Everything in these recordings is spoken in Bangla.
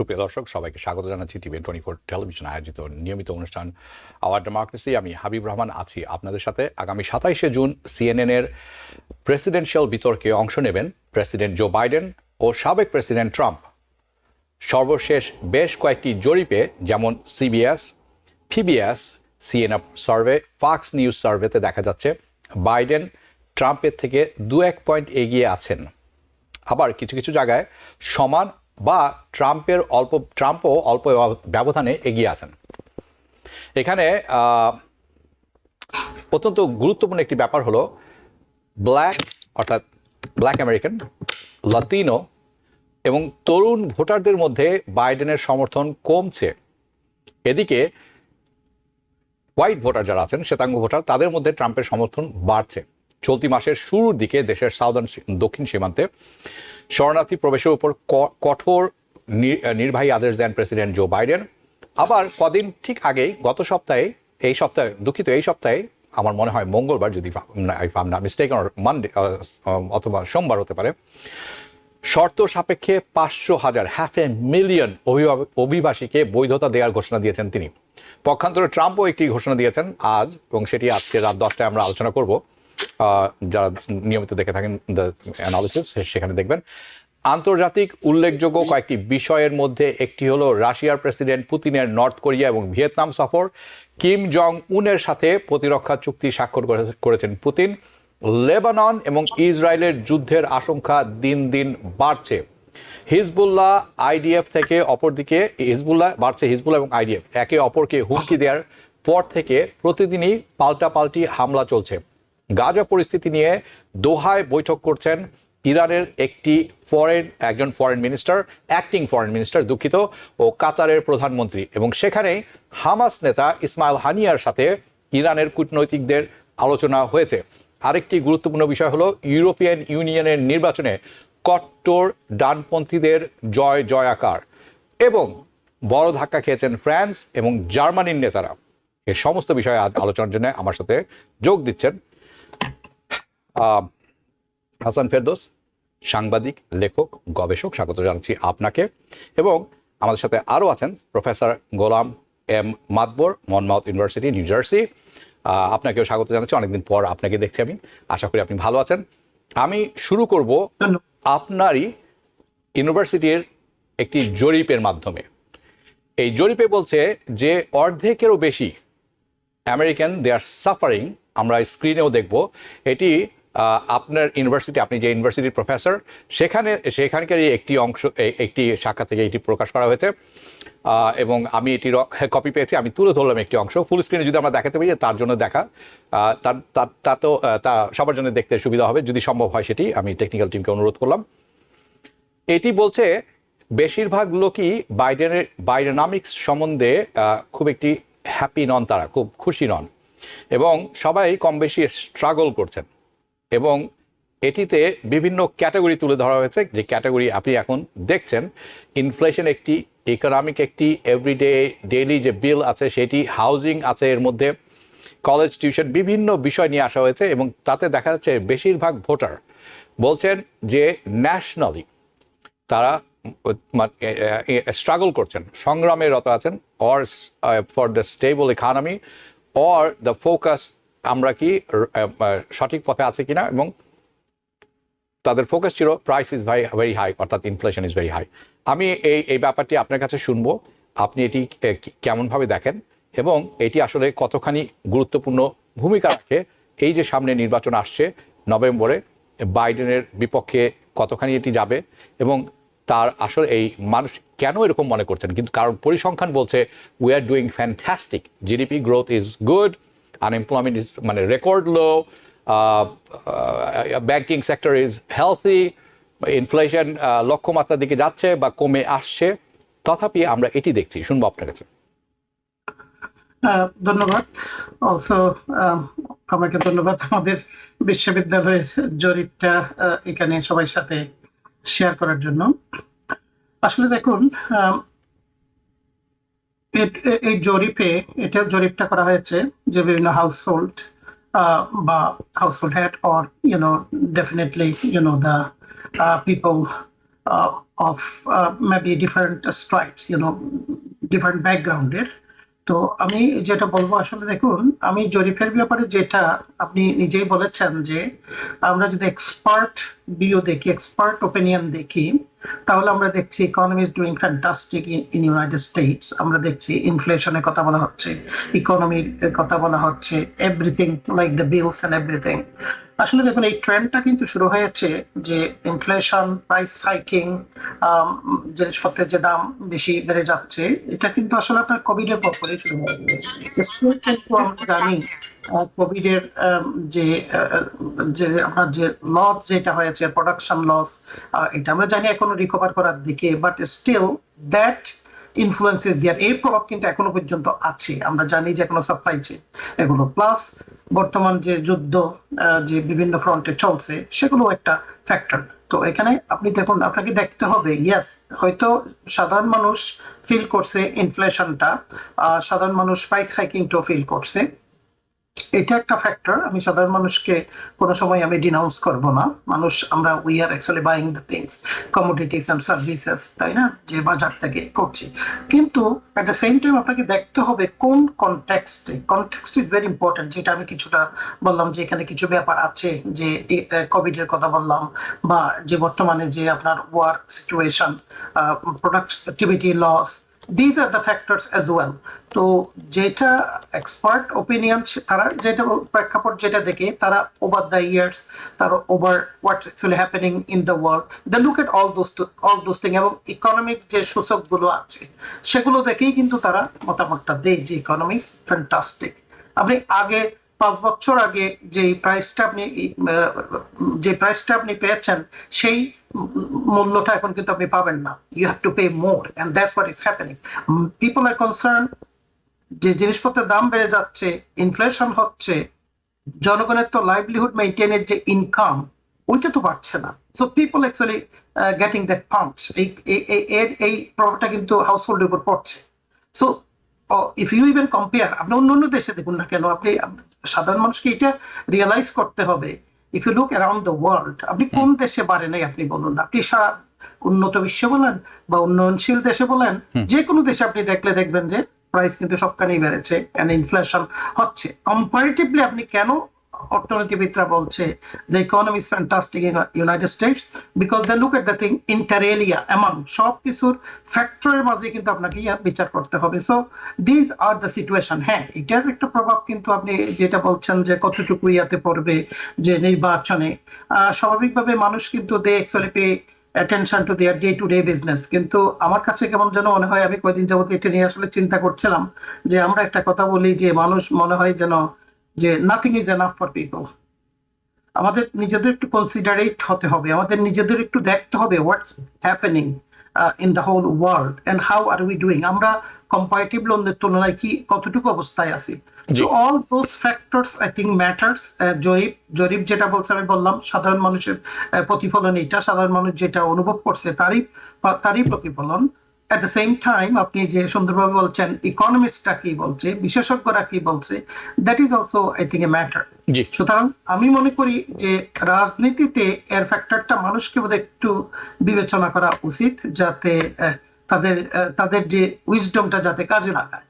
সুপ্রিয় দর্শক, সবাইকে স্বাগত জানাচ্ছি টিভি24 টেলিভিশন আয়োজিত নিয়মিত অনুষ্ঠান আওয়ার ডেমোক্রেসি। আমি হাবিব রহমান আছি আপনাদের সাথে। আগামী 27শে জুন সিএনএন-এর প্রেসিডেন্সিয়াল বিতর্কে অংশ নেবেন প্রেসিডেন্ট জো বাইডেন ও সাবেক প্রেসিডেন্ট ট্রাম্প। সর্বশেষ বেশ কয়েকটি জরিপে, যেমন CBS, PBS, CNN survey, Fox News সার্ভেতে দেখা যাচ্ছে বাইডেন ট্রাম্পের থেকে 2-1 পয়েন্ট এগিয়ে আছেন। আবার কিছু কিছু জায়গায় সমান বা ট্রাম্পও অল্প ব্যবধানে এগিয়ে আছেন। এখানে অত্যন্ত গুরুত্বপূর্ণ একটি ব্যাপার হলো ব্ল্যাক আমেরিকান, লাতিনো এবং তরুণ ভোটারদের মধ্যে বাইডেনের সমর্থন কমছে। এদিকে হোয়াইট ভোটার যারা আছেন, শ্বেতাঙ্গ ভোটার, তাদের মধ্যে ট্রাম্পের সমর্থন বাড়ছে। চলতি মাসের শুরুর দিকে দেশের দক্ষিণ সীমান্তে শরণার্থী প্রবেশের উপর কঠোর নির্বাহী আদেশ দেন প্রেসিডেন্ট জো বাইডেন। আবার কদিন ঠিক আগেই, এই সপ্তাহে আমার মনে হয় মঙ্গলবার, যদি মিস্টেক মানডে অথবা সোমবার হতে পারে, শর্ত সাপেক্ষে 500,000 অভিবাসীকে বৈধতা দেওয়ার ঘোষণা দিয়েছেন তিনি। পক্ষান্তরে ট্রাম্পও একটি ঘোষণা দিয়েছেন আজ, এবং সেটি আজকে রাত 10টায় আমরা আলোচনা করব। যারা নিয়মিত দেখে থাকেন দ্য অ্যানালিসিস, সেখানে দেখবেন। আন্তর্জাতিক উল্লেখযোগ্য কয়েকটি বিষয়ের মধ্যে একটি হলো রাশিয়ার প্রেসিডেন্ট পুতিনের নর্থ কোরিয়া এবং ভিয়েতনাম সফর। কিম জং উনের সাথে প্রতিরক্ষা চুক্তি স্বাক্ষর করেছেন পুতিন। লেবানন এবং ইসরায়েলের যুদ্ধের আশঙ্কা দিন দিন বাড়ছে। হিজবুল্লাহ আইডিএফ থেকে অপরদিকে হিজবুল্লাহ এবং আইডিএফ একে অপরকে হুমকি দেওয়ার পর থেকে প্রতিদিনই পাল্টাপাল্টি হামলা চলছে। গাজা পরিস্থিতি নিয়ে দোহায় বৈঠক করছেন ইরানের অ্যাক্টিং ফরেন মিনিস্টার ও কাতারের প্রধানমন্ত্রী, এবং সেখানে হামাস নেতা ইসমাইল হানিয়ার সাথে ইরানের কূটনৈতিকদের আলোচনা হয়েছে। আরেকটি গুরুত্বপূর্ণ বিষয় হলো ইউরোপিয়ান ইউনিয়নের নির্বাচনে কট্টর ডানপন্থীদের জয়াকার, এবং বড় ধাক্কা খেয়েছেন ফ্রান্স এবং জার্মানির নেতারা। এই সমস্ত বিষয়ে আজ আলোচনার জন্য আমার সাথে যোগ দিচ্ছেন হাসান ফেরদৌস, সাংবাদিক, লেখক, গবেষক। স্বাগত জানাচ্ছি আপনাকে। এবং আমাদের সাথে আরও আছেন প্রফেসর গোলাম M Matbar, Monmouth university, new jersey. আপনাকেও স্বাগত জানাচ্ছি। অনেকদিন পর আপনাকে দেখছি আমি, আশা করি আপনি ভালো আছেন। আমি শুরু করব আপনারই ইউনিভার্সিটির একটি জরিপের মাধ্যমে। এই জরিপে বলছে যে অর্ধেকেরও বেশি আমেরিকান দে আর সাফারিং। আমরা স্ক্রিনেও দেখব এটি আপনার ইউনিভার্সিটি, আপনি যে ইউনিভার্সিটির প্রফেসর, সেখানকারই একটি শাখা থেকে এটি প্রকাশ করা হয়েছে, এবং আমি এটির কপি পেয়েছি। আমি তুলে ধরলাম একটি অংশ। ফুল স্ক্রিনে যদি আমরা দেখাতে পারি, তার জন্য তা সবার জন্য দেখতে সুবিধা হবে, যদি সম্ভব হয় সেটি আমি টেকনিক্যাল টিমকে অনুরোধ করলাম। এটি বলছে বেশিরভাগ লোকই বাইডেনামিক্স সম্বন্ধে খুব একটি হ্যাপি নন, তারা খুব খুশি নন, এবং সবাই কম বেশি স্ট্রাগল করছেন। এবং এটিতে বিভিন্ন ক্যাটাগরি তুলে ধরা হয়েছে, যে ক্যাটাগরি আপনি এখন দেখছেন। ইনফ্লেশন একটি, ইকোনমিক একটি, এভরিডে ডেইলি যে বিল আছে সেটি, হাউজিং আছে এর মধ্যে, কলেজ টিউশন, বিভিন্ন বিষয় নিয়ে আসা হয়েছে। এবং তাতে দেখা যাচ্ছে বেশিরভাগ ভোটার বলছেন যে ন্যাশনালি তারা স্ট্রাগল করছেন, সংগ্রামে রত আছেন, or for the stable economy, or the focus আমরা কি সঠিক পথে আছে কিনা। এবং তাদের ফোকাস ছিল প্রাইস ইজ ভেরি হাই, অর্থাৎ ইনফ্লেশন ইজ ভেরি হাই। আমি এই ব্যাপারটি আপনার কাছে শুনবো, আপনি এটি কেমনভাবে দেখেন, এবং এটি আসলে কতখানি গুরুত্বপূর্ণ ভূমিকা রাখে এই যে সামনে নির্বাচন আসছে নভেম্বরে, বাইডেনের বিপক্ষে কতখানি এটি যাবে, এবং তার আসলে এই মানুষ কেন এরকম মনে করছেন। কিন্তু কারণ পরিসংখ্যান বলছে we are doing fantastic, GDP growth is good, unemployment is record low, banking sector is healthy, inflation লক্ষ্যমাত্রার দিকে যাচ্ছে বা কমে আসছে। তথাপি আমরা এটি দেখছি, শুনবো আপনার কাছে। ধন্যবাদ। অলসো আমাকে ধন্যবাদ আমাদের বিশ্ববিদ্যালয়ের জরিপটা এখানে সবার সাথে শেয়ার করার জন্য। আসলে দেখুন, এই জরিপটা করা হয়েছে যে বিভিন্ন হাউসহোল্ড বা household head, or definitely the people of maybe different stripes, different background এর। তো আমি যেটা বলবো আসলে দেখুন, আমি জরিপের ব্যাপারে যেটা আপনি নিজেই বলেছেন যে আমরা যদি এক্সপার্ট ভিউ দেখি, এক্সপার্ট ওপিনিয়ন দেখি, তাহলে আমরা দেখছি economy is doing fantastic in United states. আমরা দেখছি ইনফ্লেশনের কথা বলা হচ্ছে, ইকোনমির কথা বলা হচ্ছে, everything like the bills and everything. আসলে দেখুন, এই ট্রেন্ডটা কিন্তু শুরু হয়েছে যে ইনফ্লেশন, প্রাইস হাইকিং, জিনিসপত্রের যে দাম বেশি বেড়ে যাচ্ছে, এটা কিন্তু আসলে আপনার কোভিড এর পর পরে শুরু হয়েছে। Still কিন্তু আমরা জানি কোভিড এর যে যে আপনার যে লস যেটা হয়েছে, প্রোডাকশন লস, এটা আমরা জানি এখনো রিকভার করার দিকে, but still that influences there, এই প্রভাব কিন্তু এখনো পর্যন্ত আছে। আমরা জানি যে এখনো সাপ্লাই চেইন এগুলো, প্লাস বর্তমান যে যুদ্ধ যে বিভিন্ন ফ্রন্টে চলছে, সেগুলো একটা ফ্যাক্টর। তো এখানে আপনি দেখুন, আপনাকে দেখতে হবে, ইয়েস, হয়তো সাধারণ মানুষ ফিল করছে ইনফ্লেশনটা, সাধারণ মানুষ প্রাইস হাইকিংটাও ফিল করছে, এটা একটা ফ্যাক্টর। আমি সাধারণ মানুষকে কোনো সময় আমি ডিনাউন্স করব না। মানুষ আমরা we are actually buying the things, commodities and services, তাই না, যে বাজার থেকে করছি। কিন্তু এট দ্য সেম টাইম আপনাকে দেখতে হবে কোন কনটেক্সটে। কনটেক্সট ইজ ভেরি ইম্পর্টেন্ট, যেটা আমি কিছুটা বললাম যে এখানে কিছু ব্যাপার আছে, যে কোভিড এর কথা বললাম, বা যে বর্তমানে যে আপনার work situation, productivity loss, these are the factors as well. তো যেটা এক্সপার্ট ওপিনিয়ন, তারা যেটা প্রেক্ষাপট যেটা দেখে, তারা ওভার দ্য ইয়ার্স, তারা over what's actually happening in the world, they look at all those thing, এবং ইকোনমিক যে সূচকগুলো আছে সেগুলো দেখেই কিন্তু তারা মতামতটা দেয় যে ইকোনমি ইজ ফ্যান্টাস্টিক। আপনি আগে 5 বছর আগে যে প্রাইসটা আপনি পেয়েছেন, সেই মূল্যটা এখন কিন্তু আপনি পাবেন না। You have to pay more, and that's what is happening. People are concern যে জিনিসপত্রের দাম বেড়ে যাচ্ছে, ইনফ্লেশন হচ্ছে, জনগণের তো লাইভলিহুড মেইনটেইনের যে ইনকাম, ওইটা তো বাড়ছে না। So people actually getting that punch, এই প্রভাবটা কিন্তু হাউসহোল্ডের উপর পড়ছে। So if you even compare, আপনি অন্য দেশে দেখুন না কেন, আপনি সাধারণ মানুষকে এটা রিয়েলাইজ করতে হবে। If you look around the world, আপনি কোন দেশে বাড়ে নাই আপনি বলুন, আপনি উন্নত বিশ্ব বলেন বা উন্নয়নশীল দেশে বলেন, যে কোনো দেশে আপনি দেখবেন যে প্রাইস কিন্তু সবখানেই বেড়েছে, এন্ড ইনফ্লেশন হচ্ছে। কম্পারেটিভলি আপনি কেন অর্থনীতিবিদরা বলছে the economy is fantastic in United States, because they look at the thing inter alia, among সব কিছুর ফ্যাক্টরের মাঝে কিন্তু আপনাকে বিচার করতে হবে। So this are the situation. হ্যাঁ, এটার একটা প্রভাব কিন্তু আপনি যেটা বলছেন যে কতটুকু ইয়াতে পড়বে, যে নির্বাচনে স্বাভাবিকভাবে মানুষ কিন্তু they actually pay attention to their day to day business। কিন্তু আমার কাছে কেমন যেন মনে হয়, আমি কয়েকদিন যাবত এটা নিয়ে আসলে চিন্তা করছিলাম, যে আমরা একটা কথা বলি যে মানুষ মনে হয় যেন যে nothing is enough for people. আমাদের নিজেদের একটু কনসিডারেট হতে হবে, আমাদের নিজেদের একটু দেখতে হবে what's happening in the whole world and how are we doing, আমরা কম্পারেটিভ অন্যের তুলনায় কি কতটুকু অবস্থায় আছি। So all those factors I think matters. জরিপ যেটা বলছে, আমি বললাম সাধারণ মানুষের প্রতিফলন, এটা সাধারণ মানুষ যেটা অনুভব করছে তারই প্রতিফলন। At the same time, আপনি যে সুন্দরভাবে বলছেন ইকোনমিস্টরা কি বলছে, বিশেষজ্ঞরা কি বলছে, that is also I think a matter. সুতরাং আমি মনে করি যে রাজনীতিতে এর ফ্যাক্টরটা মানুষকে বোধহয় একটু বিবেচনা করা উচিত, যাতে তাদের যে উইজডমটা যাতে কাজে লাগায়।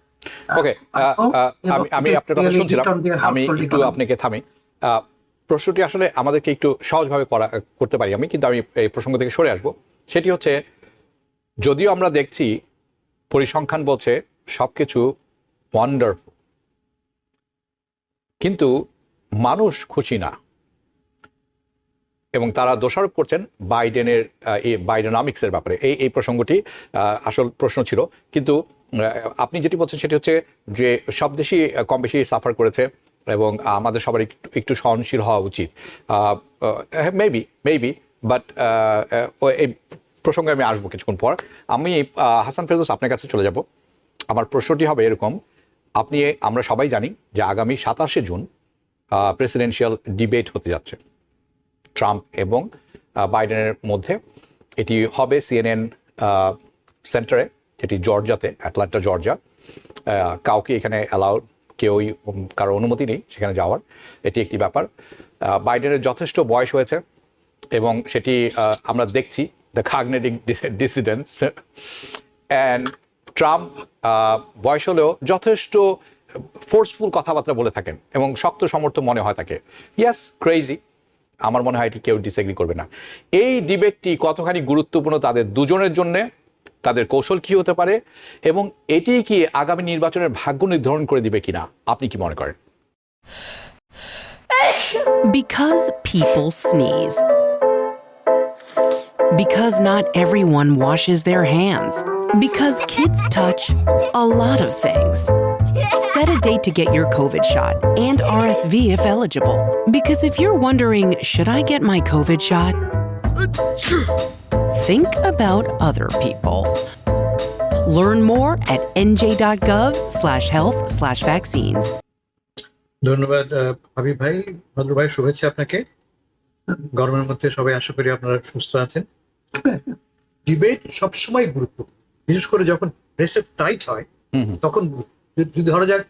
ওকে, আমি আপনার কথা শুনছিলাম, আমি একটু আপনাকে থামি। প্রশ্নটি আসলে আমাদেরকে একটু সহজভাবে করতে পারি আমি, কিন্তু আমি এই প্রসঙ্গ থেকে সরে আসবো। সেটি হচ্ছে, যদিও আমরা দেখছি পরিসংখ্যান বলছে সবকিছু ওয়ান্ডারফুল, কিন্তু মানুষ খুশি না, এবং তারা দোষারোপ করছেন বাইডেনের বাইডেনমিক্সের ব্যাপারে। এই প্রসঙ্গটি আসল প্রশ্ন ছিল। কিন্তু আপনি যেটি বলছেন সেটি হচ্ছে যে সব দেশই কম বেশি সাফার করেছে, এবং আমাদের সবার একটু সহনশীল হওয়া উচিত। মেবি বাট এই প্রসঙ্গে আমি আসবো কিছুক্ষণ পর। আমি হাসান ফেরদৌস আপনার কাছে চলে যাব। আমার প্রশ্নটি হবে এরকম, আমরা সবাই জানি যে আগামী 27শে জুন প্রেসিডেন্সিয়াল ডিবেট হতে যাচ্ছে ট্রাম্প এবং বাইডেনের মধ্যে। এটি হবে CNN সেন্টারে, যেটি জর্জিয়াতে, অ্যাটলান্টা জর্জিয়া। কাউকে এখানে কারো অনুমতি নেই সেখানে যাওয়ার, এটি একটি ব্যাপার। বাইডেনের যথেষ্ট বয়স হয়েছে, এবং সেটি আমরা দেখছি the cognitive dissidents, and Trump বয়স হলেও যথেষ্ট ফোর্সফুল কথাবার্তা বলে থাকেন এবং শক্ত সমর্থক মনে হয় তাকে। ইয়াস, ক্রেজি, আমার মনে হয় এটি কেউ ডিসএগ্রি করবে না। এই ডিবেটটি কতখানি গুরুত্বপূর্ণ তাদের দুজনের জন্য, তাদের কৌশল কি হতে পারে, এবং এটি কি আগামী নির্বাচনের ভাগ্য নির্ধারণ করে দিবে কিনা, আপনি কি মনে করেন? Because people sneeze. Because not everyone washes their hands. Because kids touch a lot of things. Set a date to get your COVID shot and RSV if eligible. Because if you're wondering, should I get my COVID shot? Think about other people. Learn more at nj.gov/health/vaccines. ধন্যবাদ হাবিব ভাই, ভদ্র ভাই, শুভেচ্ছা আপনাকে। গরমের মধ্যে সবাই আশা করি আপনারা সুস্থ আছেন। ডিবেট সবসময় গুরুত্বপূর্ণ, বিশেষ করে যখন রেসে টাইট হয় তখন। যদি ধরা যাক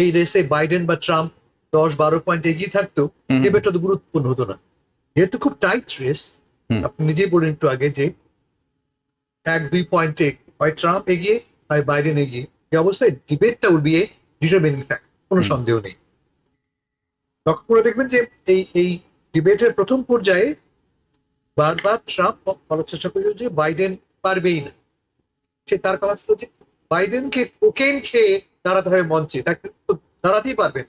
এই রেসে বাইডেন বা ট্রাম্প 10-12 পয়েন্ট এগিয়ে থাকতো, ডিবেটটা তো গুরুত্বপূর্ণ হতো না। যেহেতু খুব টাইট রেস, আপনি নিজেই বলেন একটু আগে যে 1-2 পয়েন্টে হয় ট্রাম্প এগিয়ে হয় বাইডেন এগিয়ে, এই অবস্থায় ডিবেটটা will be a determining factor, কোনো সন্দেহ নেই। লক্ষ্য করে দেখবেন যে এই ডিবেটের প্রথম পর্যায়ে বারবার ট্রাম্প বলার চেষ্টা করল যে বাইডেন পারবেই না। সে তার কথা ছিল যে বাইডেনকে কোকেন খেয়ে দাঁড়াতে হবে মঞ্চে, তাকে দাঁড়াতেই পারবেন।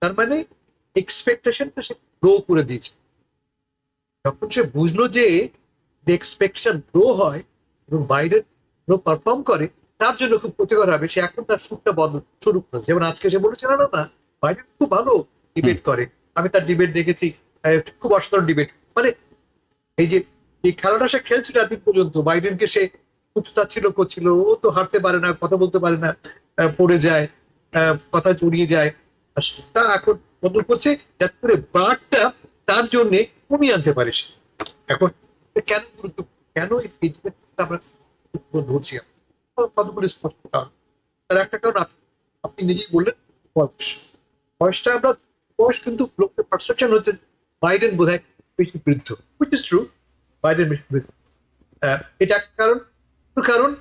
তার মানে এক্সপেকটেশনটা সে গ্রো করে দিয়েছে। যখন সে বুঝলো যে এক্সপেকটেশন গ্রো হয় এবং বাইডেন পারফর্ম করে, তার জন্য খুব ক্ষতিকর হবে, সে এখন তার সুরটা বদল শুরু করেছে। যেমন আজকে সে বলেছিল না বাইডেন খুব ভালো ডিবেট করে, আমি তার ডিবেট দেখেছি, খুব অসাধারণ ডিবেট। মানে এই যে এই খেলাটা সে খেলছিল এতদিন পর্যন্ত, বাইডেনকে সে ছিল করছিল, ও তো হাঁটতে পারে না, কথা বলতে পারে না, পড়ে যায়, কথা জড়িয়ে যায়, তা এখন বদল করছে যাতে করে বারটা তার জন্য কমিয়ে আনতে পারে সে। এখন কেন গুরুত্বপূর্ণ, কেন এই ডিবেটটা আমরা ধরছি কতগুলি স্পষ্ট কারণ। তার একটা কারণ আপনি নিজেই বললেন, বয়সটা আমরা বয়স কিন্তু লোকের পারসেপশন হচ্ছে বাইডেন বোধহয় বেশি বৃদ্ধ, হুইচ ইজ ট্রু, বাইডেন বেশি বৃদ্ধ। এটা একটা কারণ। কারণ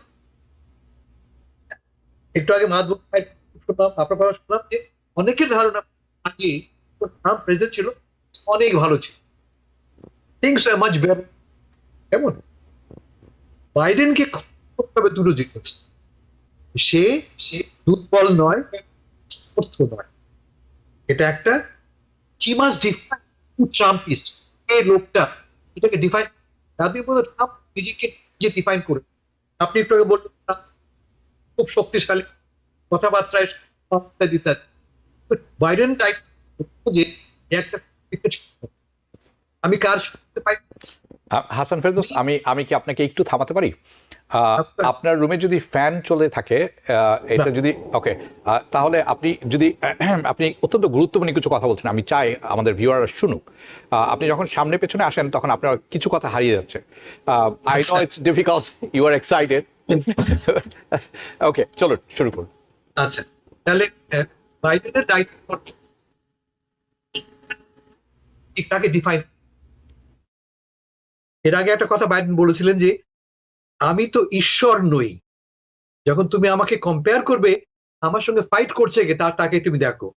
একটু আগে মাধব শুনলাম, আপনার কথা শুনলাম যে অনেকের ধারণা আগে ট্রাম্প প্রেসিডেন্ট ছিল অনেক ভালো ছিল, থিংস আর মাচ বেটার। কেমন বাইডেনকে দুটো জিনিস, সে দুর্বল নয়, অর্থ নয়, এটা একটা he must define who Trump is. এই লোকটা এটাকে ডিফাইন, তাদের মধ্যে ট্রাম্প নিজেকে যে ডিফাইন করে। আপনি একটু আগে বললেন খুব শক্তিশালী, কথাবার্তায় দিতে। বাইডেন টাইপ যে একটা, আমি কার সাথে পাই। হাসান ফেরদৌস, আমি কি আপনাকে একটু থামাতে পারি? আপনার রুমে যদি ফ্যান চলে থাকে, এটা যদি ওকে, তাহলে আপনি যদি আপনি অত্যন্ত গুরুত্বপূর্ণ কিছু কথা বলছেন, আমি চাই আমাদের ভিউয়াররা শুনুক। আপনি যখন সামনে পেছনে আসেন তখন আপনার কিছু কথা হারিয়ে যাচ্ছে। I know it's difficult, you are excited. Okay, চলুন শুরু করুন। আচ্ছা, তাহলে বাইডেনের দায়িত্ব তাকে ডিফাইন। এর আগে একটা কথা বাইডেন বলেছিলেন যে আমি তো ঈশ্বর নই, যখন তুমি আমাকে কম্পেয়ার করবে, আমার সঙ্গে ফাইট করছে কে তাকে তুমি দেখো,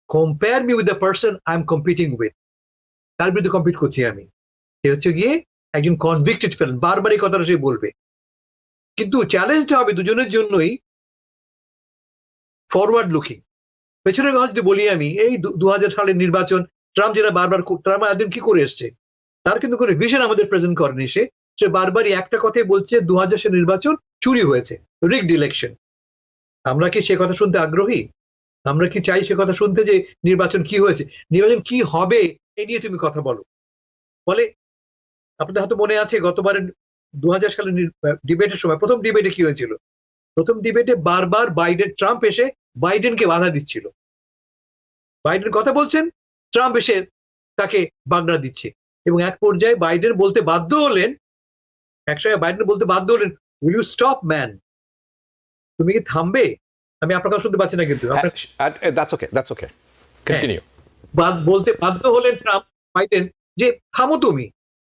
compare me with the person I am competing with, তার বিরুদ্ধে কম্পিট করছি আমি। সে হচ্ছে গিয়ে একজন কনভিক্টেড ফেলেন, বারবার এই কথাটা সে বলবে। কিন্তু চ্যালেঞ্জটা হবে দুজনের জন্যই ফরওয়ার্ড লুকিং। পেছনের কথা যদি বলি আমি, এই 2000 সালের নির্বাচন, ট্রাম্প যেটা বারবার, ট্রাম্প একদিন কি করে এসছে, তার কিন্তু কোনো ভিশন আমাদের প্রেজেন্ট করেনি। সে বারবারই একটা কথাই বলছে 2000 সালের নির্বাচন চুরি হয়েছে, রিগড ইলেকশন। আমরা কি সে কথা শুনতে আগ্রহী? আমরা কি চাই সে কথা শুনতে যে নির্বাচন কি হয়েছে, নির্বাচন কি হবে এই নিয়ে তুমি কথা বলো। ফলে আপনাদের হয়তো মনে আছে গতবারের 2000 সালের ডিবেটের সময়, প্রথম ডিবেটে কি হয়েছিল? প্রথম ডিবেটে বারবার ট্রাম্প এসে বাইডেনকে বাধা দিচ্ছিল। বাইডেন কথা বলছেন, ট্রাম্প এসে তাকে বাগড়া দিচ্ছে, এবং এক পর্যায়ে বাইডেন বলতে বাধ্য হলেন, উইল ইউ স্টপ ম্যান, তুমি কি থামবে? আমি আপনার কথা শুনতে পাচ্ছি না, কিন্তু দ্যাটস ওকে, কন্টিনিউ। বলতে বাধ্য হলেন ট্রাম্প, বাইডেন, যে থামো তুমি,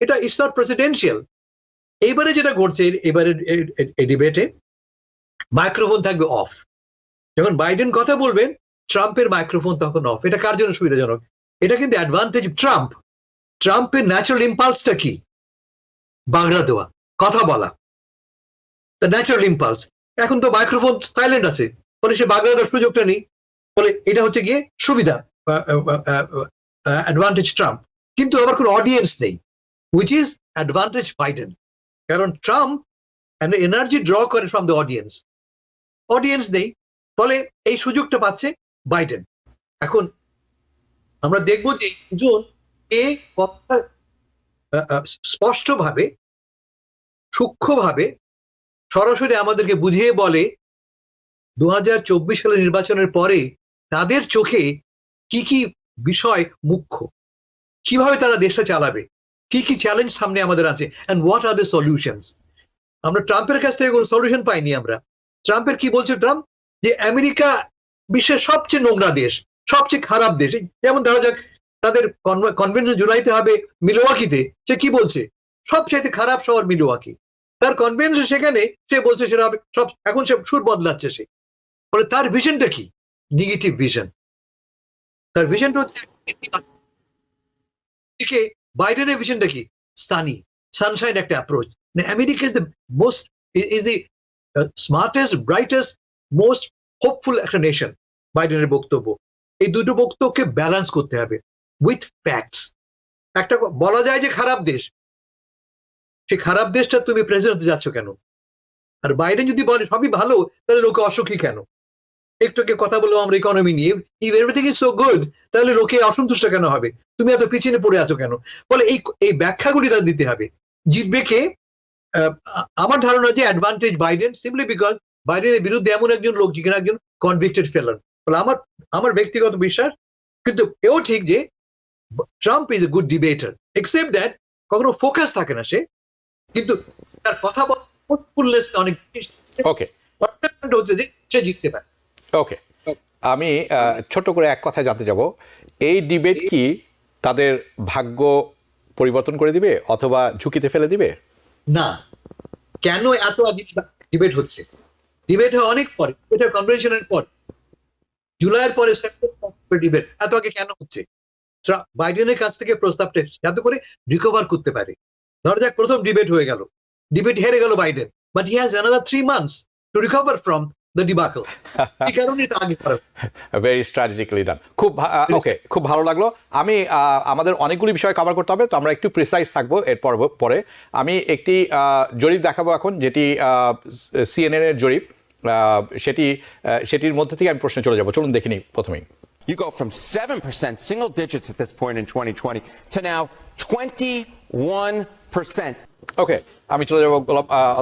এটা ইটস নট প্রেসিডেন্সিয়াল, এইবারে যেটা ঘটছে এবারে ডিবেটে মাইক্রোফোন থাকবে অফ। যখন বাইডেন কথা বলবেন ট্রাম্পের মাইক্রোফোন তখন অফ। এটা কার জন্য সুবিধাজনক? এটা কিন্তু অ্যাডভান্টেজ ট্রাম্পের ন্যাচারাল ইম্পালসটা কি? বাগড়া দেওয়া, কথা বলা, ন্যাচারাল ইম্পালস। এখন তো মাইক্রোফোন সাইলেন্ট আছে, ফলে সে বাগড়া দেওয়ার সুযোগটা নেই। ফলে এটা হচ্ছে গিয়ে সুবিধা, অ্যাডভান্টেজ ট্রাম্প। কিন্তু আবার কোনো অডিয়েন্স নেই, হুইচ ইজ অ্যাডভান্টেজ বাইডেন। কারণ ট্রাম্প এনার্জি ড্র করে ফ্রম দ্য অডিয়েন্স নেই, ফলে এই সুযোগটা পাচ্ছে বাইডেন। এখন আমরা দেখবো যে দুজন স্পষ্টভাবে, সূক্ষ্মভাবে, সরাসরি আমাদেরকে বুঝিয়ে বলে 2024 সালের নির্বাচনের পরে তাদের চোখে কি কি বিষয় মুখ্য, কিভাবে তারা দেশটা চালাবে, কি কি চ্যালেঞ্জ সামনে আমাদের আছে, and what are the solutions. আমরা ট্রাম্পের কাছ থেকে কোনো সলিউশন পাইনি। আমরা ট্রাম্পের কি বলছে? ট্রাম্প যে আমেরিকা বিশ্বের সবচেয়ে নোংরা দেশ, সবচেয়ে খারাপ দেশ। যেমন ধরা যাক তাদের কনভেনশন জুলাইতে হবে মিলওয়াকিতে, সে কি বলছে? সবচাইতে খারাপ শহর মিলওয়াকি। তার কনভেনশন সেখানে, সে বলছে সেটা হবে সব। এখন সে সুর বদলাচ্ছে সে। ফলে তার ভিশনটা কি? Negative vision. তার ভিশনটা হচ্ছে দিকে। বাইডেনের ভিশনটা কি? সানশাইন একটা approach. America is the most, is the smartest, brightest, most hopeful একটা নেশন। বাইডেনের বক্তব্য, এই দুটো বক্তব্যকে ব্যালেন্স করতে হবে উইথ ফ্যাক্টস। একটা বলা যায় যে খারাপ দেশ, সেই খারাপ দেশটা তুমি প্রেজেন্ট যাচ্ছ কেন? আর বাইডেন যদি বলে সবই ভালো, তাহলে লোকে অসুখী কেন? একটু কথা বলবো আমরা ইকোনমি নিয়ে, if everything is so good, তাহলে লোকে অসন্তুষ্ট কেন হবে? তুমি এত পিছনে পড়ে আছো কেন? ফলে এই ব্যাখ্যাগুলি তাদের দিতে হবে। জিতবে কে? আমার ধারণা যে অ্যাডভান্টেজ বাইডেন, সিম্পলি বিকজ বাইডেনের বিরুদ্ধে এমন একজন লোক যিনি একজন কনভিক্টেড ফেলন। ফলে আমার ব্যক্তিগত বিশ্বাস। কিন্তু এও ঠিক যে Trump is a good ডিবেটার, except that কখনো ফোকাস থাকে না সে, কিন্তু তার কথা বলার অনেক ওকে হচ্ছে যে সে জিততে পারে। ওকে, আমি ছোট করে এক কথায় জানতে যাব, এই ডিবেট কি তাদের ভাগ্য পরিবর্তন করে দিবে অথবা ঝুঁকিতে ফেলে দিবে? না। কেন এত আগে ডিবেট হচ্ছে? ডিবেট হয় অনেক পরে, এটা কনভেনশনের পর, জুলাইয়ের পরে সেপ্টেম্বর ডিবেট এত আগে কেন হচ্ছে? বাইডেনের কাছ থেকে প্রস্তাবটা যাতে করে রিকভার করতে পারে। ধর যাক প্রথম ডিবেট হয়ে গেল, ডিবেট হেরে গেল Biden, but he has another 3 months to recover from the debacle. এই কারণে এটা আগে করা। Very strategically done. খুব ওকে, খুব ভালো লাগলো। আমি আমাদের অনেকগুলি বিষয় কভার করতে হবে, তো আমরা একটু প্রিসাইজ থাকবো এর পরে। আমি একটি জরিপ দেখাবো এখন, যেটি CNN এর জরিপ। সেটির মধ্যে থেকে আমি প্রশ্নে চলে যাবো। চলুন দেখে নিই প্রথমেই। You go from 7%, single digits at this point in 2020, to now 21%. ওকে, আমি চলে যাব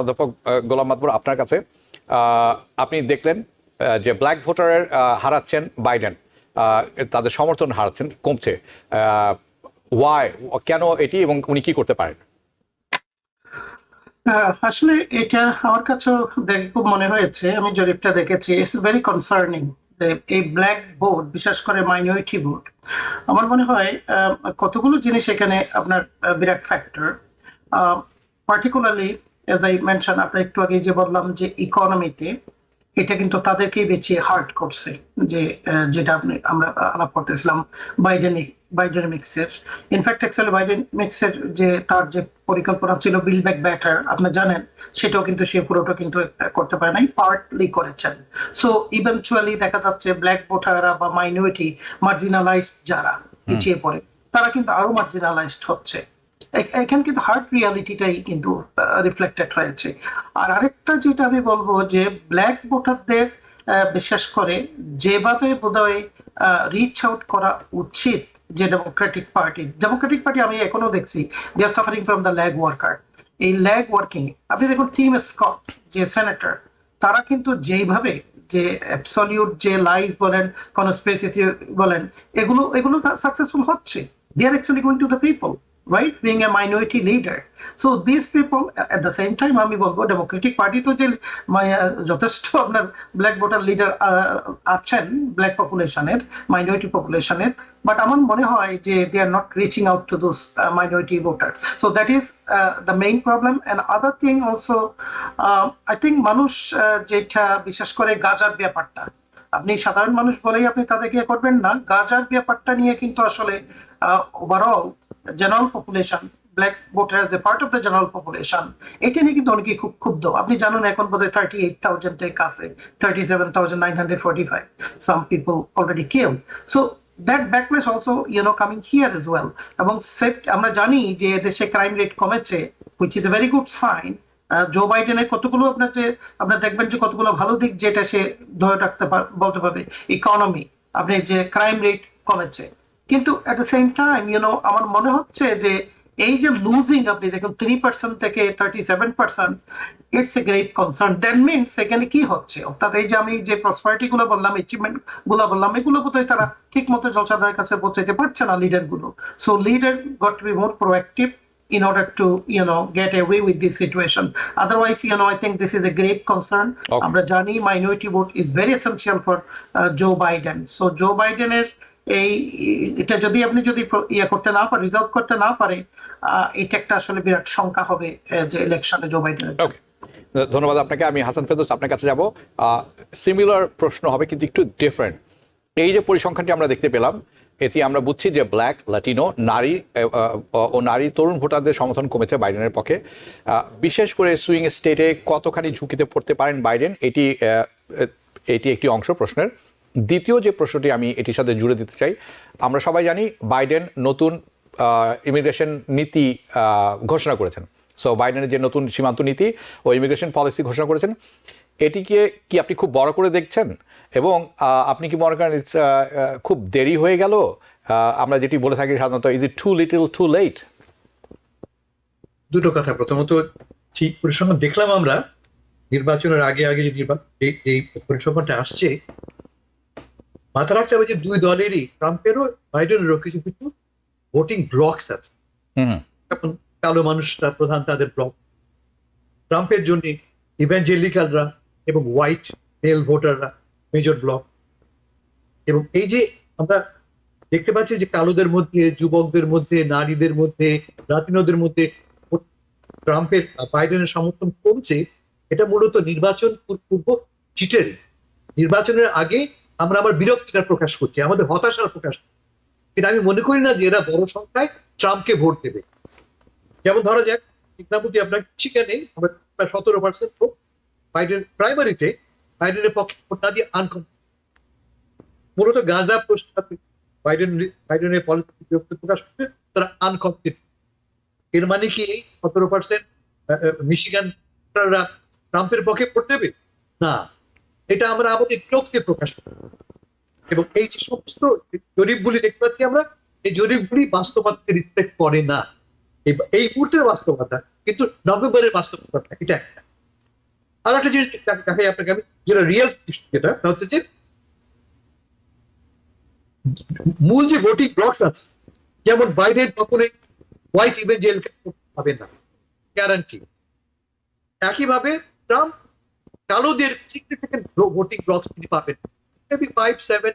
অধ্যাপক গোলাম মাতবর আপনার কাছে। আপনি দেখলেন যে ব্ল্যাক ভোটারের হারাচ্ছেন বাইডেন, তাদের সমর্থন হারাচ্ছেন, কমছে। ওয়াই, কেন এটি, এবং উনি কি করতে পারেন? আসলে এটা আমার কাছেও খুব মনে হয়েছে, আমি জরিপটা দেখেছি, ইটস ভেরি কনসার্নিং। এই ব্ল্যাক ভোট, বিশেষ করে মাইনরিটি ভোট, আমার মনে হয় কতগুলো জিনিস এখানে আপনার বিরাট factor. Particularly as I mention, আপনার একটু আগে যে বললাম যে ইকোনমিতে এটা কিন্তু তাদেরকেই বেশি হার্ট করছে, যে যেটা আমরা আলাপ করতেছিলাম বাইডেনমিক্সের। ইনফ্যাক্ট অ্যাকচুয়ালি বাইডেনমিক্সের যে তার যে পরিকল্পনা ছিল বিল্ড ব্যাক বেটার, আপনি জানেন, সেটাও কিন্তু সে পুরোটা কিন্তু করতে পারে নাই, পার্টলি করেছেন। সো ইভেনচুয়ালি দেখা যাচ্ছে ব্ল্যাক ভোটাররা বা মাইনরিটি, মার্জিনালাইজড যারা পিছিয়ে পড়ে, তারা কিন্তু আরো মার্জিনালাইজড হচ্ছে। এখানে কিন্তু হার্ড রিয়ালিটিটাই কিন্তু রিফ্লেক্টেড হয়েছে। আর আরেকটা যেটা আমি বলবো, যে ব্ল্যাক ভোটারদের বিশেষ করে যেভাবে বোধহয় রিচ আউট করা উচিত, যে ডেমোক্রেটিক পার্টি আমি এখনো দেখছি they are suffering from the lag worker. এই ল্যাগ ওয়ার্কিং, আপনি দেখুন টিম স্কট যে সেনেটর, তারা কিন্তু যেইভাবে যে অ্যাবসলিউট যে লাইজ বলেন, কনস্পিরেসি বলেন, এগুলো সাকসেসফুল হচ্ছে। They are actually going to the people. right, being a minority leader. So these people, at the same time, আমি বলবো ডেমোক্রেটিক পার্টি তো যে যথেষ্ট আপনার ব্ল্যাক ভোটার লিডার আছেন ব্ল্যাক পপুলেশনের, মাইনরিটি পপুলেশনের, বাট আমার মনে হয় যে they are not reaching out to those minority voter. So that is the main problem. And other thing also, I think মানুষ যেটা বিশেষ করে গাজার ব্যাপারটা, আপনি সাধারণ মানুষ বলেই আপনি তাদেরকে করবেন না, গাজার ব্যাপারটা নিয়ে কিন্তু আসলে overall general population, black voter as a part of the general population, এটা নিয়ে কিন্তু অনেকেই খুব ক্ষুব্ধ। আপনি জানেন এখন বোধহয় 38,000 এর কাছে, 37,945 some people already killed. So that backlash also, coming here as well. এবং আমরা জানি যে দেশে ক্রাইম রেট কমেছে, which is a very good sign. জো বাইডেনের কতগুলো আপনার দেখবেন যে কতগুলো ভালো দিক যেটা সে ধরে রাখতে বলতে পারবে। ইকোনমি, আপনি যে ক্রাইম রেট কমেছে, কিন্তু এট দ্য সেম টাইম আমার মনে হচ্ছে যে এই যে লুজিং, আপনি দেখুন 3% থেকে 37%, it's a great concern. That means সেখানে কি হচ্ছে, অর্থাৎ এই যে আমি যে প্রসপারিটি গুলো বললাম, অ্যাচিভমেন্ট গুলো বললাম, এগুলো বোধহয় তারা ঠিক মতো জনসাধারণের কাছে পৌঁছাতে পারছে না লিডার গুলো। So leader got to be more proactive in order to get away with this situation. Otherwise, I think this is a grave concern. Amra jani minority vote is very essential for Joe Biden. So Joe Biden এর এটা যদি আপনি করতে না পারে, রিজলভ করতে না পারে, এটা একটা আসলে বিরাট শঙ্কা হবে যে ইলেকশনে জো বাইডেনের। ওকে, ধন্যবাদ আপনাকে। আমি হাসান ফেরদৌস আপনার কাছে যাব। সিমিলার প্রশ্ন হবে কিন্তু একটু ডিফারেন্ট। এই যে পরিসংখ্যানটি আমরা দেখতে পেলাম, এতে আমরা বুঝছি যে ব্ল্যাক, লাটিনো, নারী তরুণ ভোটারদের সমর্থন কমেছে বাইডেনের পক্ষে। বিশেষ করে সুইং স্টেটে কতখানি ঝুঁকিতে পড়তে পারেন বাইডেন, এটি একটি অংশ প্রশ্নের। দ্বিতীয় যে প্রশ্নটি আমি এটির সাথে জুড়ে দিতে চাই, আমরা সবাই জানি বাইডেন নতুন ইমিগ্রেশন নীতি ঘোষণা করেছেন। সো বাইডেনের যে নতুন সীমান্ত নীতি ও ইমিগ্রেশন পলিসি ঘোষণা করেছেন, এটিকে কি আপনি খুব বড় করে দেখছেন, এবং আপনি কি মনে করেন খুব দেরি হয়ে গেল? আমরা যেটি বলে থাকি সাধারণত, is it too little too late? দুটো কথা। প্রথমত, ঠিক পরিসংখ্যান দেখলাম আমরা নির্বাচনের আগে যে এই পরিসংখ্যানটা আসছে, মাথা রাখতে হবে যে দুই দলেরই, ট্রাম্পেরও বাইডেনেরও কিছু কিছু ভোটিং ব্লকস আছে। এখন কালো মানুষরা প্রধান তাদের ব্লক। ট্রাম্পের জন্য ইভ্যাঞ্জেলিক্যালরা এবং হোয়াইট মেল ভোটাররা মেজর ব্লক। এবং এই যে আমরা দেখতে পাচ্ছি যে কালোদের মধ্যে, যুবকদের মধ্যে, নারীদের মধ্যে, লাতিনোদের মধ্যে ট্রাম্পের বাইডেনের সমর্থন কমছে, এটা মূলত নির্বাচন পূর্ব চিটেরি। নির্বাচনের আগে আমরা আমার বিরক্তিটা প্রকাশ করছি, আমাদের হতাশার প্রকাশ করছি, কিন্তু আমি মনে করি না যে এরা বড় সংখ্যায় ট্রাম্পকে ভোট দেবে। যেমন ধরা যাক, এক্সাম্পল দিয়ে আপনার সেখানে আমরা 17% ভোট বাইডেন প্রাইমারিতে বাইডেনের পক্ষে ভোট না দিয়ে মূলত গাঁজা প্রশ্ন বাইডেনের পলিটিক্যাল বিরক্তি প্রকাশ করছে, তারা আনকমপ্লিট। এর মানে কি এই 17% মিশিগান ট্রাম্পের পক্ষে ভোট দেবে না? এটা আমরা আমাদের বিরক্তি প্রকাশ করি। এবং এই যে সমস্ত জরিপগুলি দেখতে পাচ্ছি আমরা, এই জরিপগুলি বাস্তবতাকে রিফ্লেক্ট করে না। এই মুহূর্তের বাস্তবতা, কিন্তু নভেম্বরের বাস্তবতা এটা একটা। আর একটা জিনিস দেখাই আপনাকে আমি, যেটা রিয়েল যেটা হচ্ছে যে মূল যে ভোটিং ব্লকস আছে, যেমন বাইডেন কখনোই হোয়াইট ইভেঞ্জেলিক্যাল পাবেন না, গ্যারান্টি। একইভাবে ট্রাম্প কালোদের সিগনিফিকেন্ট ভোটিং ব্লকস তিনি পাবেন, মেবি 5-7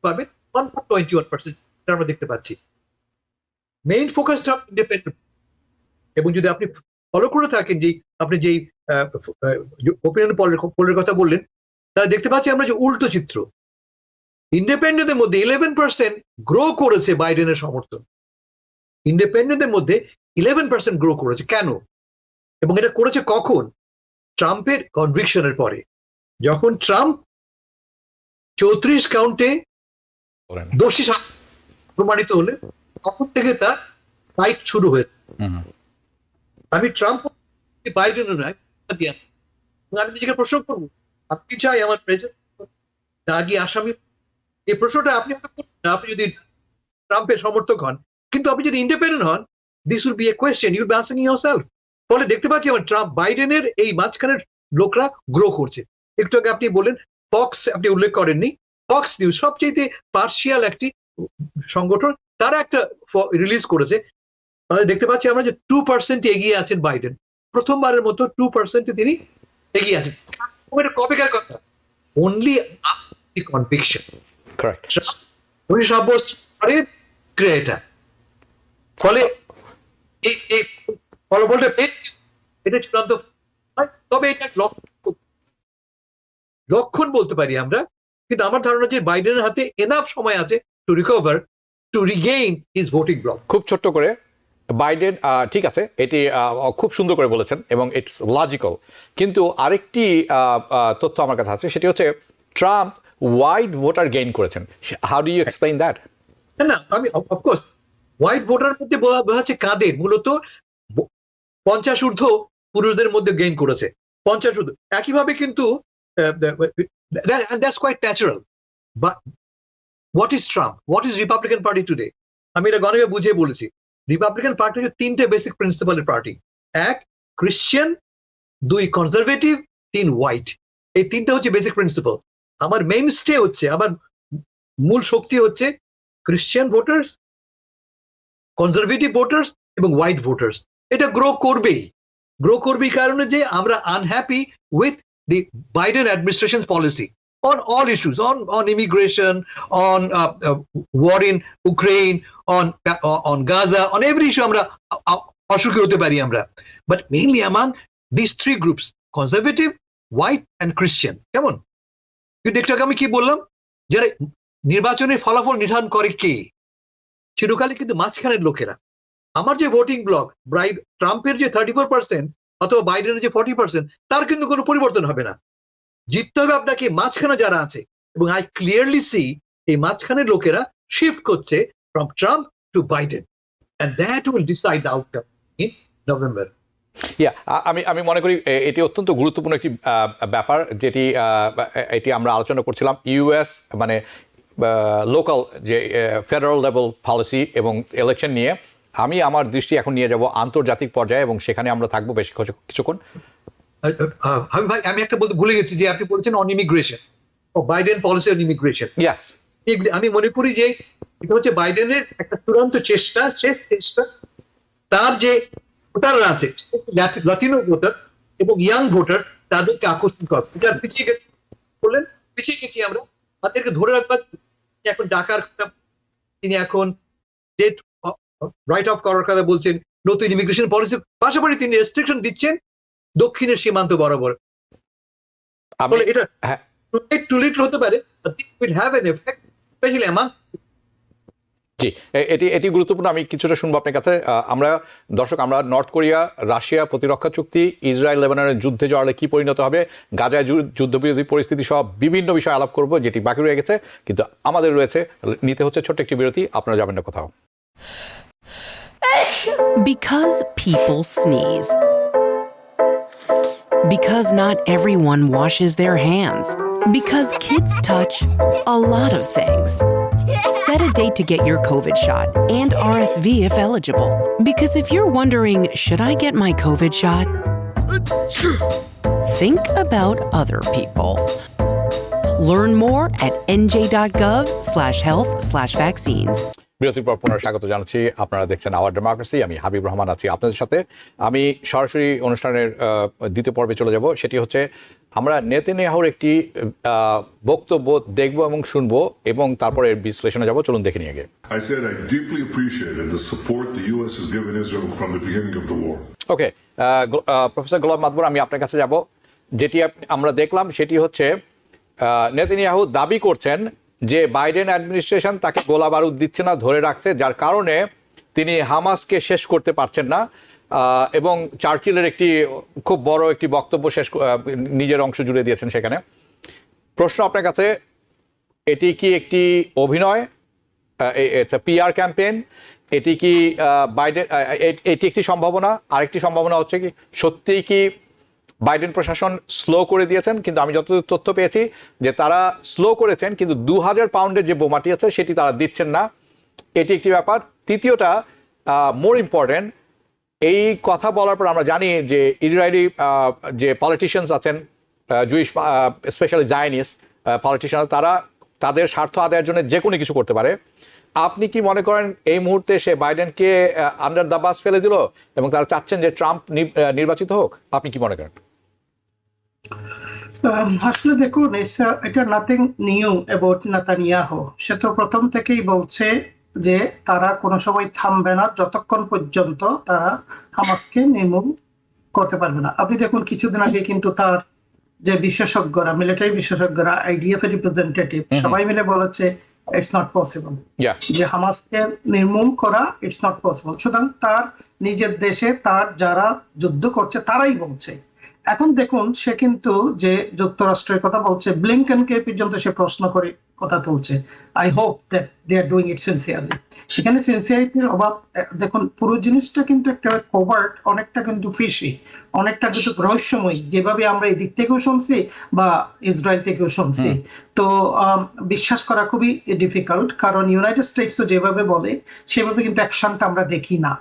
পাবেন, 1.21% আমরা দেখতে পাচ্ছি। মেইন ফোকাসটা ইন্ডিপেন্ডেন্ট। এবং যদি আপনি ফলো করে থাকেন, যে আপনি যেই ওপিনিয়ন পোলের কথা বললেন, তাহলে দেখতে পাচ্ছি আমরা যে উল্টো চিত্র। ইন্ডিপেন্ডেন্টের মধ্যে 11% গ্রো করেছে বাইডেনের সমর্থন, ইন্ডিপেন্ডেন্টের মধ্যে 11% গ্রো করেছে। কেন? এবং এটা করেছে কখন? ট্রাম্পের কনভিকশনের পরে। যখন ট্রাম্প 34 কাউন্টে দোষী প্রমাণিত হলে, তখন থেকে তার ফাইট শুরু হয়েছে। আমি ট্রাম্প বাইডেন নয়, আমি নিজেকে প্রশ্ন করবো, আপনি চাই আমার প্রেসিডেন্ট আগে আসামি? এই প্রশ্নটা আপনি আপনি যদি ট্রাম্পের সমর্থক হন, কিন্তু আপনি যদি ইন্ডিপেন্ডেন্ট হন, this will be a question, you will be asking yourself. ফলে দেখতে পাচ্ছি আমার ট্রাম্প বাইডেনের এই মাঝখানের লোকরা গ্রো করছে। একটু আগে আপনি বললেন ফক্স, আপনি উল্লেখ করেননি, ফক্স নিউজ সবচেয়ে পার্শিয়াল একটি সংগঠন, তারা একটা রিলিজ করেছে তাহলে দেখতে পাচ্ছি আমরা যে 2% এগিয়ে আছেন বাইডেন, প্রথমবারের মতো 2% তিনি এগিয়ে আছেন। এটা কবেকার কথা? Only the conviction, correct. উনি সাব্যস্ত করেন ক্রিয়েটার, ফলে এই ফলাফলটা এটা চূড়ান্ত হয়। তবে এটা লক্ষণ বলতে পারি আমরা, কিন্তু আমার ধারণা যে বাইডেনের হাতে এনাফ সময় আছে to recover, two Regain his voting block. খুব ছোট্ট করে বাইডেন, ঠিক আছে, এটি খুব সুন্দর করে বলেছেন এবং ইটস লজিক্যাল, কিন্তু আরেকটি তথ্য আমার কাছে আছে, সেটি হচ্ছে ট্রাম্প ওয়াইড ভোটার গেইন করেছেন। How do you explain that? না, আমি অফকোর্স হোয়াইট ভোটার মধ্যে বোঝা যাচ্ছে কাদের, মূলত 50 ঊর্ধ্ব পুরুষদের মধ্যে গেইন করেছে, 50 ঊর্ধ্ব। একইভাবে কিন্তু that's quite natural. But what is Trump, what is Republican party today? আমি এটা গণকে বুঝিয়ে বলেছি। রিপাবলিকান পার্টি হচ্ছে 3টে বেসিক প্রিন্সিপালের পার্টি। 1 Christian, 2 conservative, 3 white. এই 3টা হচ্ছে বেসিক প্রিন্সিপাল। আমার মেইন স্টে হচ্ছে, আমার মূল শক্তি হচ্ছে ক্রিশ্চিয়ান ভোটার্স, কনজারভেটিভ ভোটার্স এবং হোয়াইট ভোটার্স। এটা গ্রো করবেই কারণে যে আমরা unhappy with the Biden administration policy on all issues, on immigration, on war in Ukraine, on Gaza, on every issue আমরা অসুখী হতে পারি আমরা, but mainly among these 3 groups, conservative, white and Christian. কেমন? কিন্তু একটু আগে আমি কি বললাম, যারা নির্বাচনের ফলাফল নির্ধারণ করে কে, চিরকালে কিন্তু মাঝখানের লোকেরা। আমার যে ভোটিং ব্লক, ট্রাম্পের যে 34% অথবা বাইডেনের যে 40%, তার কিন্তু কোনো পরিবর্তন হবে না। জিততে হবে আপনাকে মাঝখানে যারা আছে, এবং আই ক্লিয়ারলি সি এই মাঝখানের লোকেরা শিফট করছে from Trump to Biden, and that will decide the outcome in November. আমি মনে করি এটি অত্যন্ত গুরুত্বপূর্ণ একটি ব্যাপার, যেটি এটি আমরা আলোচনা করছিলাম ইউএস মানে লোকাল যে ফেডারেল লেভেল পলিসি এবং ইলেকশন নিয়ে। আমি আমার দৃষ্টি এখন নিয়ে যাব আন্তর্জাতিক পর্যায়ে, এবং সেখানে আমরা থাকবো বেশ কিছুক্ষণ। ভাই, আমি একটা বলতে ভুলে গেছি যে আপনি বলেছেন অন ইমিগ্রেশন, ও Biden policy on immigration. Yes, আমি মনে করি যে এটা হচ্ছে বাইডেনের একটা চূড়ান্ত চেষ্টা, তার যে ভোটাররা আছে, লাতিনো ভোটার এবং ইয়াং ভোটার, তাদেরকে আকর্ষণ করা। এটা পিছিয়ে গেছি আমরা, তাদেরকে ধরে রাখবার। এখন ঢাকার তিনি এখন স্টেট রাইট অফ করার কথা বলছেন, নতুন ইমিগ্রেশন পলিসি, পাশাপাশি তিনি রেস্ট্রিকশন দিচ্ছেন দক্ষিণের সীমান্ত বরাবর। এটা টু লিট হতে পারে, জি, এটি গুরুত্বপূর্ণ। আমি কিছুটা শুনবো আপনার কাছে। আমরা নর্থ কোরিয়া রাশিয়া প্রতিরক্ষা চুক্তি, ইসরায়েল লেবাননের যুদ্ধে জড়ালে কি পরিণত হবে, গাজায় যুদ্ধবিরোধী পরিস্থিতি সহ বিভিন্ন বিষয় আলাপ করব, যেটি বাকি রয়ে গেছে। কিন্তু আমাদের রয়েছে, নিতে হচ্ছে ছোট্ট একটি বিরতি। আপনারা যাবেন না কোথাও। Because people sneeze. Because not everyone washes their hands. Because kids touch a lot of things. Set a date to get your COVID shot and RSV if eligible. Because if you're wondering, should I get my COVID shot? Think about other people. Learn more at nj.gov/health/vaccines. বিরতির পর পুনরায় স্বাগত জানাচ্ছি। আপনারা দেখছেন আওয়ার ডেমোক্রেসি। আমি হাবিব রহমান আছি আপনাদের সাথে। আমি সরাসরি অনুষ্ঠানের দ্বিতীয় পর্বে চলে যাব। সেটি হচ্ছে আমরা নেতানিয়াহুর একটি বক্তব্য দেখব এবং শুনবো, এবং তারপরে বিশ্লেষণে যাব। চলুন দেখে নিয়ে গিয়ে। I said I deeply appreciated the support the U.S. has given Israel from the beginning of the war. Okay, professor Golam Madbar, আমি আপনার কাছে যাব। যেটি আমরা দেখলাম সেটি হচ্ছে নেতানিয়াহু দাবি করছেন যে বাইডেন অ্যাডমিনিস্ট্রেশন তাকে গোলা বারুদ দিচ্ছে না, ধরে রাখছে, যার কারণে তিনি হামাসকে শেষ করতে পারছেন না। এবং চার্চিলের একটি খুব বড় একটি বক্তব্য নিজের অংশ জুড়ে দিয়েছেন সেখানে। প্রশ্ন আপনার কাছে, এটি কি একটি অভিনয়, পিআর ক্যাম্পেইন? এটি কি বাইডেন, এটি একটি সম্ভাবনা? আরেকটি সম্ভাবনা হচ্ছে কি সত্যিই কি বাইডেন প্রশাসন স্লো করে দিয়েছেন? কিন্তু আমি যতদূর তথ্য পেয়েছি যে তারা স্লো করেছেন, কিন্তু 2000 পাউন্ডের যে বোমাটি আছে সেটি তারা দিচ্ছেন না। এটি একটি ব্যাপার। তৃতীয়টা, মোর ইম্পর্টেন্ট, এই কথা বলার পর আমরা জানি যে ইসরায়েলি যে পলিটিশিয়ানস আছেন, জুইশ স্পেশালি জায়নিস্ট পলিটিশিয়ান, তারা তাদের স্বার্থ আদায়ের জন্য যে কোনো কিছু করতে পারে। আপনি কি মনে করেন এই মুহূর্তে সে বাইডেনকে আন্ডার দ্য বাস ফেলে দিল এবং তারা চাচ্ছেন যে ট্রাম্প নির্বাচিত হোক? আপনি কি মনে করেন? আসলে দেখুন, এটা নাথিং নিউ অ্যাবাউট নেতানিয়াহু। সে তো প্রথম থেকেই বলছে যে তারা কোনো সময় থামবে না যতক্ষণ পর্যন্ত তারা হামাসকে নির্মূল করতে পারবে না। আপনি দেখুন, কিছুদিন আগে কিন্তু তার যে বিশেষজ্ঞরা, মিলিটারি বিশেষজ্ঞরা, আইডিএফ এর রিপ্রেজেন্টেটিভ সবাই মিলে বলেছে ইটস নট পসিবল, যে হামাসকে নির্মূল করা ইটস নট পসিবল। সুতরাং তার নিজের দেশে তার যারা যুদ্ধ করছে তারাই বলছে। এখন দেখুন, সে কিন্তু যে যুক্তরাষ্ট্রের কথা বলছে, ব্লিংকেনকে পর্যন্ত সে প্রশ্ন করে কথা তুলছে। I hope that they are doing it sincerely. সেখানে সিনসিয়ারিটির অভাব। দেখুন, পুরো জিনিসটা কিন্তু একটা কোভার্ট, অনেকটা কিন্তু ফিশি, অনেকটা কিন্তু রহস্যময়, যেভাবে আমরা এই দিক থেকেও শুনছি বা ইসরায়েল থেকেও শুনছি। তো বিশ্বাস করা খুবই ডিফিকাল্ট, কারণ ইউনাইটেড স্টেটসও যেভাবে বলে সেভাবে কিন্তু অ্যাকশনটা আমরা দেখি না।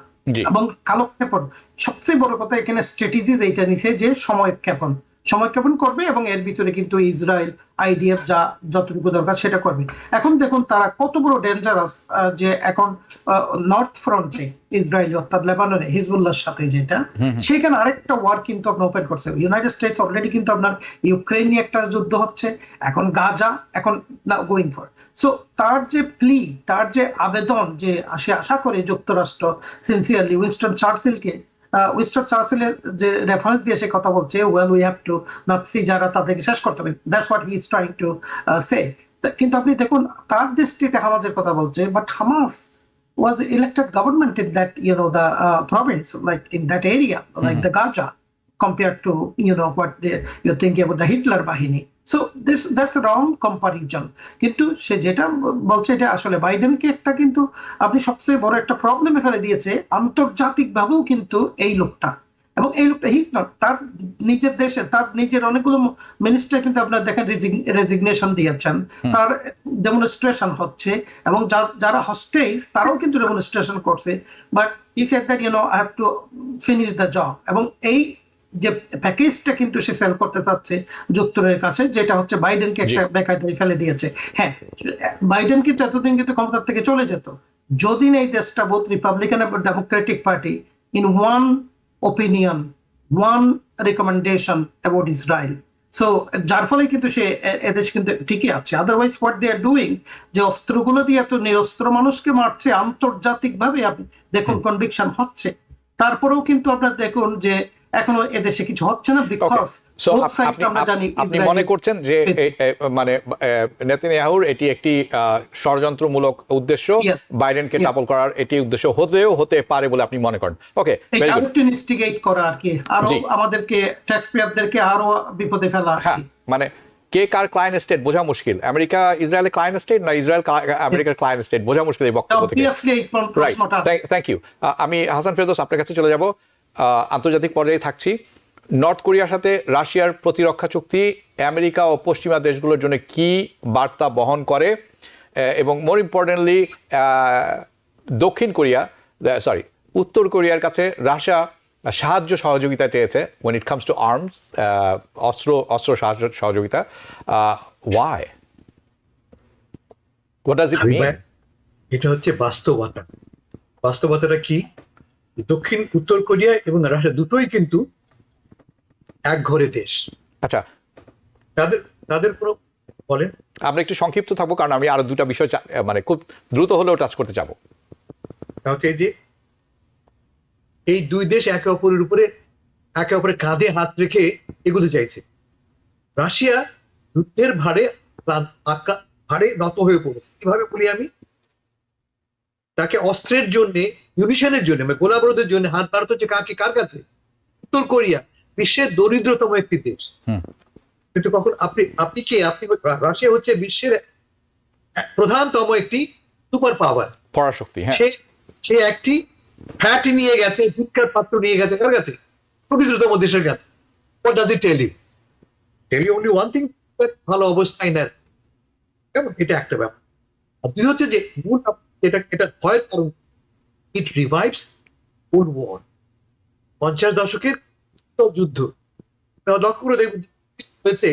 এবং কালক্ষেপণ, সবচেয়ে বড় কথা এখানে স্ট্র্যাটেজি এইটা নিছে যে সময়ক্ষেপণ করবে, এবং এর ভিতরে কিন্তু ইসরায়েল আইডিএফ যা যতটুকু দরকার সেটা করবে। এখন দেখুন তারা কত বড় ডেঞ্জারাস, যে এখন নর্থ ফ্রন্টে ইসরায়েল অর্থাৎ লেবাননে হিজবুল্লাহর সাথে যেটা, সেখানে আরেকটা ওয়ার কিন্তু আপনার ওপেন করছে। ইউনাইটেড স্টেটস অলরেডি কিন্তু আপনার ইউক্রেন নিয়ে একটা যুদ্ধ হচ্ছে, এখন গাজা, এখন গোয়িং ফর। সো তার যে প্লি, তার যে আবেদন, যে সে আশা করে যুক্তরাষ্ট্র সিনসিয়ারলি উইনস্টন চার্চিলের যে রেফারেন্স দিয়ে সে কথা বলছে, well we have to not see, যারা তাদেরকে শেষ করতে হবে, that's what he is trying to say. কিন্তু আপনি দেখুন তার দৃষ্টিতে হামাসের কথা বলছে, but Hamas was elected government in that, the province, like in that area, like the Gaza, compared to what you're thinking about the Hitler বাহিনী. So that's a wrong comparison. কিন্তু সে যেটা বলছে এটা আসলে বাইডেনকে একটা, কিন্তু আপনি সবচেয়ে বড় একটা প্রবলেমে ফেলে দিয়েছে আন্তর্জাতিক ভাবেও। কিন্তু এই লোকটা, এবং এই লোকটা হিজ নট, তার নিজের দেশে তার নিজের অনেকগুলো মিনিস্টার কিন্তু আপনার দেখেন রেজিগনেশন দিয়েছেন, তার ডেমনস্ট্রেশন হচ্ছে, এবং যারা হস্টেজ তারাও কিন্তু ডেমনস্ট্রেশন করছে। But he said that I have to finish the job, এবং এই যে প্যাকেজটা কিন্তু সে সেল করতে চাচ্ছে যুক্তরাষ্ট্রের কাছে, যেটা হচ্ছে বাইডেনকে একটা বেকায়দায় ফেলে দিয়েছে। হ্যাঁ, বাইডেন কিন্তু এতদিন কিন্তু ক্ষমতার থেকে চলে যেত যদি এই দেশটা বোধ রিপাবলিকান এবং Democratic party in one opinion, one recommendation about Israel. So যার ফলে কিন্তু সে এদেশ কিন্তু ঠিকই আছে। Otherwise what they are doing, যে অস্ত্রগুলো দিয়ে এত নিরস্ত্র মানুষকে মারছে আন্তর্জাতিক ভাবে, আপনি দেখুন কনভিকশন হচ্ছে, তারপরেও কিন্তু আপনার দেখুন যে এখনো এদেশে কিছু হচ্ছে না, বিকজ আপনি মনে করছেন যে মানে নেতানিয়াহুর এটি একটি ষড়যন্ত্রমূলক উদ্দেশ্য, বাইডেনকে টাপল করার এটি উদ্দেশ্য হতে পারে বলে আপনি মনে করেন? ওকে, ইনস্টিগেট করা আর কি, আরো আমাদেরকে ট্যাক্স পেয়ারদেরকে আরো বিপদে ফেলা। হ্যাঁ, মানে কে কার ক্লায়েন্ট স্টেট বোঝা মুশকিল। আমেরিকা ইসরায়েলের ক্লায়েন্ট স্টেট না ইসরায়েল আমেরিকার ক্লায়েন্ট স্টেট বোঝা মুশকিল এই বক্তব্য থেকে। Thank you. আমি হাসান ফেরদৌস আপনার কাছে চলে যাব। আন্তর্জাতিক পর্যায়ে থাকছি। নর্থ কোরিয়ার সাথে রাশিয়ার প্রতিরক্ষা চুক্তি আমেরিকা ও পশ্চিমা দেশগুলোর জন্য কি বার্তা বহন করে, এবং মোর ইম্পর্টেন্টলি উত্তর কোরিয়ার কাছে রাশিয়া সাহায্য সহযোগিতা চেয়েছে when it comes to arms, অস্ত্র সাহায্য সহযোগিতা। why? What does it mean? এটা হচ্ছে বাস্তবতা। বাস্তবতাটা কি? উত্তর কোরিয়া এবং রাশিয়া দুটোই কিন্তু এক ঘরে দেশ। আচ্ছা, তাদের পুরো বলেন। আমরা একটু সংক্ষিপ্ত থাকবো, কারণ আমি আরো দুটা বিষয় মানে খুব দ্রুত হলেও টাচ করতে যাবো। তাহলে যে এই দুই দেশ একে অপরের কাঁধে হাত রেখে এগোতে চাইছে। রাশিয়া যুদ্ধের ভারে নত হয়ে পড়েছে। কিভাবে বলি আমি? তাকে অস্ত্রের জন্য, মিউনিশনের জন্য, গোলাবারুদের জন্য হাত বাড়াতে হচ্ছে কার কাছে? উত্তর কোরিয়া, বিশ্বের দরিদ্রতম একটি দেশ। কিন্তু কখন আপনি রাশিয়া হচ্ছে বিশ্বের প্রধানতম একটি সুপার পাওয়ার, পরাশক্তি। সে একটি ফ্যাট নিয়ে গেছে, ভিক্ষার পাত্র নিয়ে গেছে কার কাছে? দরিদ্রতম দেশের কাছে। What does it tell you? Tell you only one thing, ভালো অবস্থায় না। এটা একটা ব্যাপার। আর দুই হচ্ছে যে মূল এটা ভয়ের কারণ, ইট রিভাইভস ওল্ড ওয়ার, 50 দশকের যুদ্ধ। লক্ষ্য করে দেখবেন হয়েছে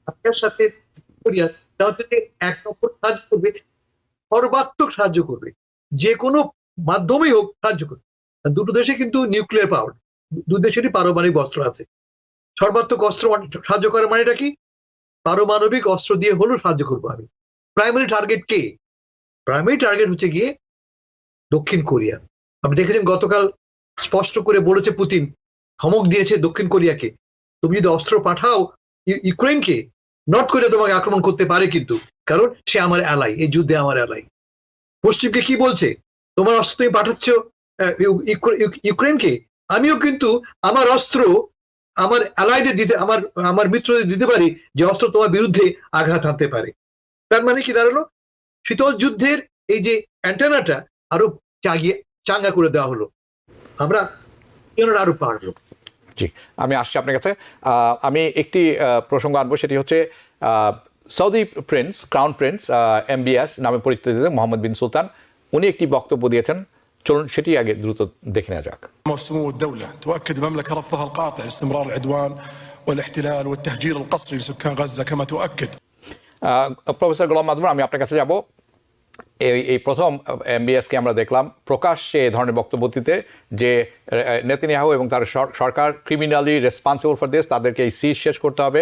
রাশিয়ার সাথে কোরিয়া, এক নম্বর কাজ করবে সর্বাত্মক সাহায্য করবে, যে কোনো মাধ্যমেই হোক সাহায্য করবে। দুটো দেশে কিন্তু নিউক্লিয়ার পাওয়ার, দু দেশেরই পারমাণবিক অস্ত্র আছে। সর্বাত্মক অস্ত্র সাহায্য করার মানেটা কি? পারমাণবিক অস্ত্র দিয়ে হলেও সাহায্য করবো আমি। প্রাইমারি টার্গেট কে? প্রাইমারি টার্গেট হচ্ছে গিয়ে দক্ষিণ কোরিয়া। আপনি দেখেছেন গতকাল স্পষ্ট করে বলেছে পুতিন, ধমক দিয়েছে দক্ষিণ কোরিয়াকে, তুমি যদি অস্ত্র পাঠাও ইউক্রেনকে, নর্থ কোরিয়া তোমাকে আক্রমণ করতে পারে, কিন্তু কারণ সে আমার অ্যালাই, এই যুদ্ধে আমার অ্যালাই। পশ্চিমকে কি বলছে? তোমার অস্ত্র তুমি পাঠাচ্ছ ইউক্রেনকে, আমিও কিন্তু আমার অস্ত্র আমার অ্যালাইদের দিতে, আমার মিত্রদের দিতে পারি, যে অস্ত্র তোমার বিরুদ্ধে আঘাত হানতে পারে। তার মানে কি দাঁড়ালো? শীতল যুদ্ধের এই যে অ্যান্টেনাটা আরো চাঙ্গা করে দেওয়া হলো, আমরা আরো পারলো। জি, আমি আসছি আপনার কাছে। আমি একটি প্রসঙ্গ আনবো, সেটি হচ্ছে Saudi Prince, crown Prince MBS নামে পরিচিত মোহাম্মদ বিন সুলতান, উনি একটি বক্তব্য দিয়েছেন। চলুন সেটি আগে দ্রুত দেখে নেওয়া যাক। سمو الدولة تؤكد المملكة رفضها القاطع لاستمرار العدوان والاحتلال والتهجير القسري لسكان غزة كما تؤكد প্রফেসর গোলাম মাদবর, আমি আপনার কাছে যাব। এই প্রথম MBS কে আমরা দেখলাম প্রকাশ্যে এই ধরনের বক্তব্য দিতে, যে নেতানিয়াহু এবং তার সরকার ক্রিমিনালি রেসপন্সিবল ফর দিস, তাদেরকে এই সিজ শেষ করতে হবে,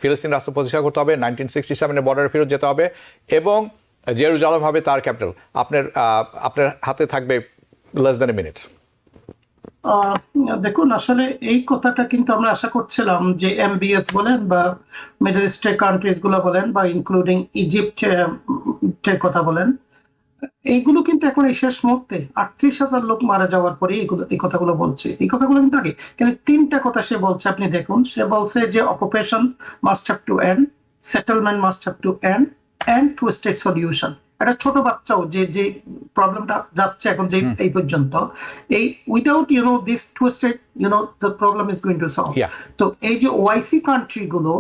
ফিলিস্তিন রাষ্ট্র প্রতিষ্ঠা করতে হবে, 1967 বর্ডারে ফেরত যেতে হবে, এবং জেরুজালেম হবে তার ক্যাপিটাল। আপনার হাতে থাকবে লেস দ্যান এ মিনিট। দেখুন, আসলে এই কথাটা কিন্তু আমরা আশা করছিলাম যে MBS বলেন বা মিডল ইস্টের কান্ট্রিজ গুলো বলেন বা ইনক্লুডিং ইজিপ্টের কথা বলেন, এইগুলো কিন্তু এখন এই শেষ মুহূর্তে 38,000 লোক মারা যাওয়ার পরে এই কথাগুলো বলছে। এই কথাগুলো কিন্তু আগে, কিন্তু তিনটা কথা সে বলছে, আপনি দেখুন। সে বলছে যে occupation must have to end, settlement must have to end two state solution. একটা ছোট বাচ্চাও যে প্রবলেমটা যাচ্ছে এখন যে এই পর্যন্ত, এই without this two state the problem is going to solve. তো এই যে OIC কান্ট্রি গুলো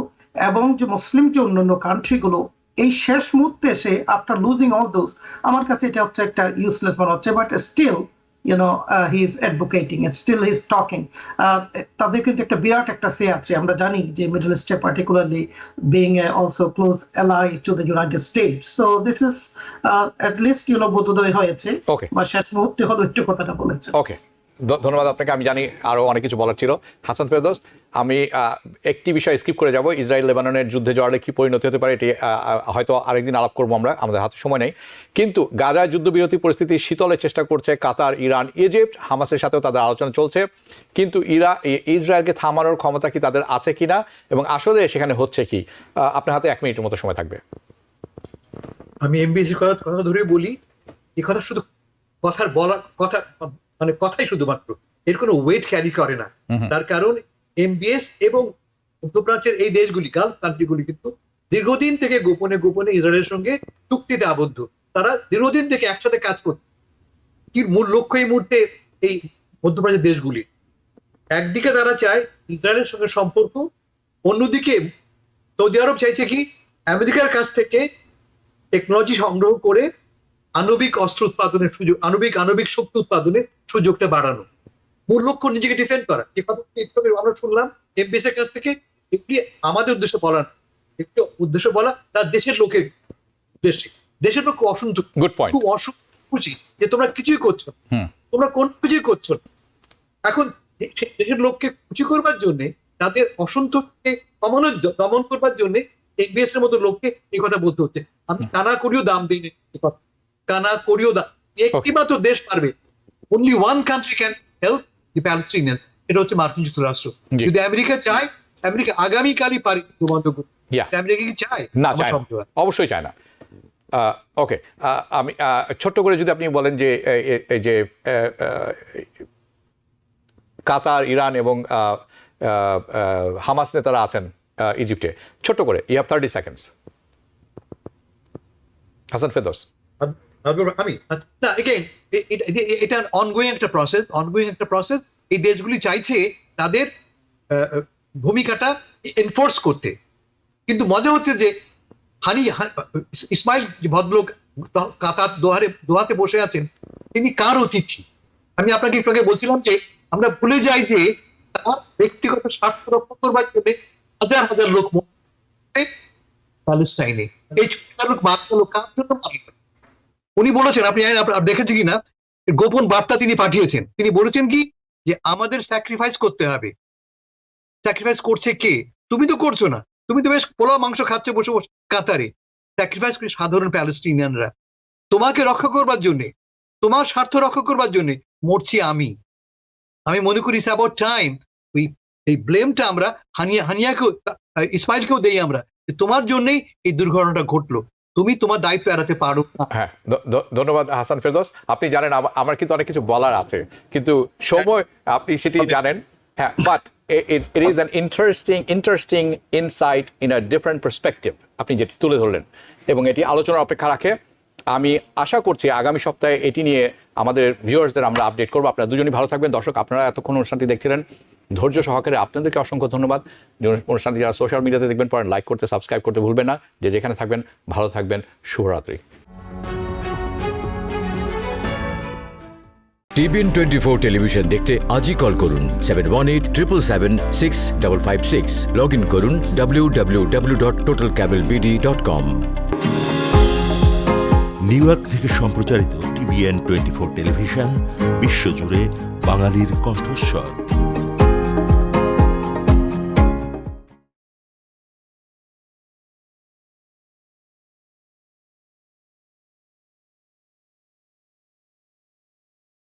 এবং যে মুসলিম যে অন্যান্য কান্ট্রি গুলো এই শেষ মুহূর্তে এসে আফটার লুজিং অল দোজ, আমার কাছে এটা হচ্ছে একটা ইউজলেস মনে হচ্ছে, but still he is advocating and still he is talking. তাদের কিন্তু একটা বিরাট একটা সে আছে। আমরা জানি যে মিডল ইস্টে particularly being also close ally to the United States, so this is at least বোধোদয় হয়েছে বা শেষ মুহূর্তে হলো একটু কথাটা বলেছে। ওকে, ধন্যবাদ আপনাকে। আমি জানি আরো অনেক কিছু বলার ছিল। হাসান ফেরদৌস, আমি একটি বিষয় স্কিপ করে যাব। ইসরায়েল লেবাননের যুদ্ধে জড়ালে কি পরিণতি হতে পারে, এটি হয়তো আরেকদিন আলাপ করবো আমরা, আমাদের হাতে সময় নেই। কিন্তু গাজায় যুদ্ধবিরতি পরিস্থিতি শীতলের চেষ্টা করছে কাতার, ইরান, ইজিপ্ট, হামাসের সাথেও তাদের আলোচনা চলছে। কিন্তু ইসরায়েলকে থামানোর ক্ষমতা কি তাদের আছে কিনা, এবং আসলে সেখানে হচ্ছে কি? আপনার হাতে 1 মিনিটের মতো সময় থাকবে। আমি MBS কথা ধরে বলি, এই কথা শুধু কথার বলা কথা, মানে কথাই শুধুমাত্র, এর কোনো ওয়েট ক্যারি করে না। তার কারণ MBS এবং মধ্যপ্রাচ্যের এই দেশগুলি, গালফ কান্ট্রিগুলি কিন্তু দীর্ঘদিন থেকে গোপনে গোপনে ইসরায়েলের সঙ্গে চুক্তিতে আবদ্ধ। তারা দীর্ঘদিন থেকে একসাথে কাজ করছে। কি মূল লক্ষ্য এই মুহূর্তে এই মধ্যপ্রাচ্যের দেশগুলি? একদিকে তারা চায় ইসরায়েলের সঙ্গে সম্পর্ক, অন্যদিকে সৌদি আরব চাইছে কি আমেরিকার কাছ থেকে টেকনোলজি সংগ্রহ করে আণবিক অস্ত্র উৎপাদনের সুযোগ, আণবিক শক্তি উৎপাদনের সুযোগটা বাড়ানো। মূল লক্ষ্য নিজেকে ডিফেন্ড করা। যে কথা আমরা শুনলাম MBS এর কাছ থেকে, একটি আমাদের উদ্দেশ্যে বলা, একটি উদ্দেশ্য বলা তার দেশের লোকের উদ্দেশ্যে। দেশের লোক অসন্তুষ্ট, খুব অসুখী যে তোমরা কিছুই করছো, তোমরা কোন কিছুই করছো। এখন দেশের লোককে খুশি করবার জন্য, তাদের অসন্তোষকে দমন করবার জন্য MBS এর মতো লোককে এই কথা বলতে হচ্ছে। আমি কানা করিও দাম দিই না, কানা করিও দাম, একটি মাত্র দেশ পারবে। only one country can help the Palestinians, এটা হচ্ছে মার্কিন যুক্তরাষ্ট্র। যদি আমেরিকা চায়, আমেরিকা আগামীকালই পারে বন্ধ করতে। আমেরিকা কি চায়? না, চায় না, অবশ্যই চায় না। ওকে, আমি ছোট্ট করে যদি আপনি বলেন যে এই যে কাতার, ইরান এবং হামাস নেতারা আছেন ইজিপ্টে, ছোট্ট করে, you have 30 seconds. Hasan Ferdous. আমি না, এগেইন এটা অনগোয়িং একটা প্রসেস। এই দেশগুলি চাইছে তাদের ভূমিকাটা এনফোর্স করতে, কিন্তু মজা হচ্ছে যে ইসমাইল ভদ্রলোক কাতার দোহাতে বসে আছেন, তিনি কার অতিথি? আমি আপনাকে একটু আগে বলছিলাম যে আমরা ভুলে যাই যে তার ব্যক্তিগত স্বার্থ রক্ষা করবার জন্য হাজার হাজার লোক প্যালেস্টাইনে, এই ছোট লোক মাত্র লোক কার জন্য উনি বলেছেন, আপনি দেখেছেন কি না, গোপন বার্তা তিনি পাঠিয়েছেন। তিনি বলেছেন কি যে আমাদের স্যাক্রিফাইস করতে হবে। স্যাক্রিফাইস করছে কে? তুমি তো করছো না, তুমি তো বেশ পোলাও মাংস খাচ্ছ বসে বসে কাতারে। স্যাক্রিফাইস করে সাধারণ প্যালেস্টিনিয়ানরা। তোমাকে রক্ষা করবার জন্য, তোমার স্বার্থ রক্ষা করবার জন্য মরছি আমি। আমি মনে করি ইটস অ্যাবাউট টাইম এই ব্লেমটা আমরা হানিয়াকেও, ইসমাইলকেও দেই আমরা, যে তোমার জন্যই এই দুর্ঘটনাটা ঘটলো, তুমি তোমার দায়িত্ব এড়াতে পারো না। হ্যাঁ, ধন্যবাদ হাসান ফেরদৌস। আপনি জানেন আমার কিন্তু অনেক কিছু বলার আছে, কিন্তু সময় আপনি সেটি জানেন। হ্যাঁ, but it is an interesting insight in a different perspective আপনি যেটি তুলে ধরলেন, এবং এটি আলোচনার অপেক্ষা রাখে। আমি আশা করছি আগামী সপ্তাহে এটি নিয়ে আমাদের ভিউয়ার্সদের আমরা আপডেট করবো। আপনারা দুজনই ভালো থাকবেন। দর্শক, আপনারা এতক্ষণ অনুষ্ঠানটি দেখছিলেন ধৈর্য সহকারে, আপনাদেরকে অসংখ্য ধন্যবাদ। অনুষ্ঠানটি যারা সোশ্যাল মিডিয়াতে দেখবেন পড়েন, লাইক করতে, সাবস্ক্রাইব করতে ভুলবেন না। যে যেখানে থাকবেন ভালো থাকবেন। শুভরাত্রি। TBN 24 টেলিভিশন দেখতে আজই কল করুন 7187776556। লগ ইন করুন www.totalcablebd.com। নিউ ইয়র্ক থেকে সম্প্রচারিত TBN 24 টেলিভিশন বিশ্বজুড়ে বাঙালির কণ্ঠস্বর।